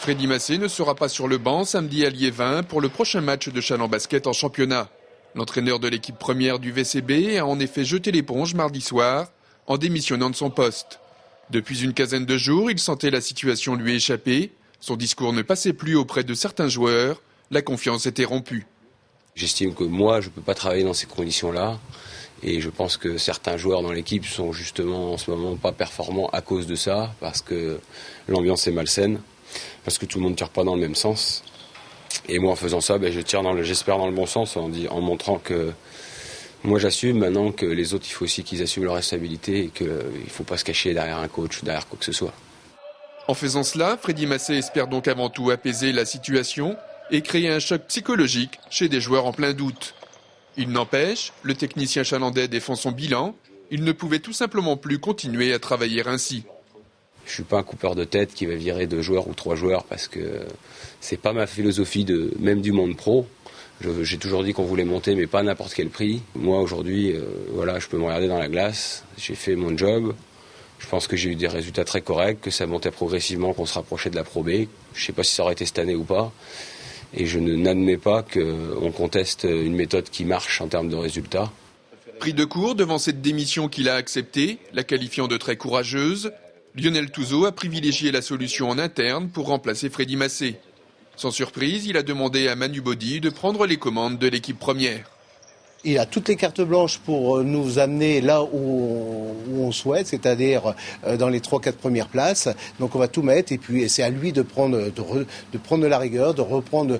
Freddy Massé ne sera pas sur le banc samedi à Liévin pour le prochain match de Chalon Basket en championnat. L'entraîneur de l'équipe première du VCB a en effet jeté l'éponge mardi soir en démissionnant de son poste. Depuis une quinzaine de jours, il sentait la situation lui échapper. Son discours ne passait plus auprès de certains joueurs. La confiance était rompue. J'estime que moi, je ne peux pas travailler dans ces conditions-là. Et je pense que certains joueurs dans l'équipe sont justement en ce moment pas performants à cause de ça, parce que l'ambiance est malsaine, parce que tout le monde ne tire pas dans le même sens. Et moi, en faisant ça, je tire j'espère dans le bon sens, en montrant que moi j'assume maintenant que les autres, il faut aussi qu'ils assument leur responsabilité et qu'il ne faut pas se cacher derrière un coach ou derrière quoi que ce soit. En faisant cela, Freddy Massé espère donc avant tout apaiser la situation et créer un choc psychologique chez des joueurs en plein doute. Il n'empêche, le technicien chalandais défend son bilan. Il ne pouvait tout simplement plus continuer à travailler ainsi. Je ne suis pas un coupeur de tête qui va virer 2 joueurs ou 3 joueurs parce que c'est pas ma philosophie même du monde pro. J'ai toujours dit qu'on voulait monter, mais pas à n'importe quel prix. Moi aujourd'hui, je peux me regarder dans la glace. J'ai fait mon job. Je pense que j'ai eu des résultats très corrects, que ça montait progressivement, qu'on se rapprochait de la Pro B. Je ne sais pas si ça aurait été cette année ou pas. Et je n'admets pas qu'on conteste une méthode qui marche en termes de résultats. Pris de court devant cette démission qu'il a acceptée, la qualifiant de très courageuse, Lionel Touzeau a privilégié la solution en interne pour remplacer Freddy Massé. Sans surprise, il a demandé à Manu Bodi de prendre les commandes de l'équipe première. Il a toutes les cartes blanches pour nous amener là où on souhaite, c'est-à-dire dans les 3-4 premières places. Donc on va tout mettre et puis c'est à lui de prendre de la rigueur, de reprendre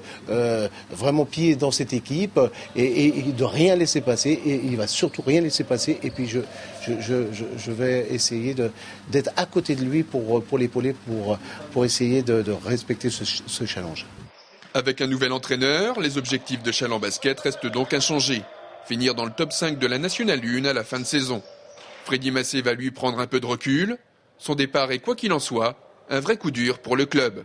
vraiment pied dans cette équipe et de rien laisser passer. Et il va surtout rien laisser passer. Et puis je vais essayer d'être à côté de lui pour l'épauler, pour essayer de respecter ce challenge. Avec un nouvel entraîneur, les objectifs de Chalon Basket restent donc inchangés. Finir dans le top 5 de la Nationale 1 à la fin de saison. Freddy Massé va lui prendre un peu de recul. Son départ est, quoi qu'il en soit, un vrai coup dur pour le club.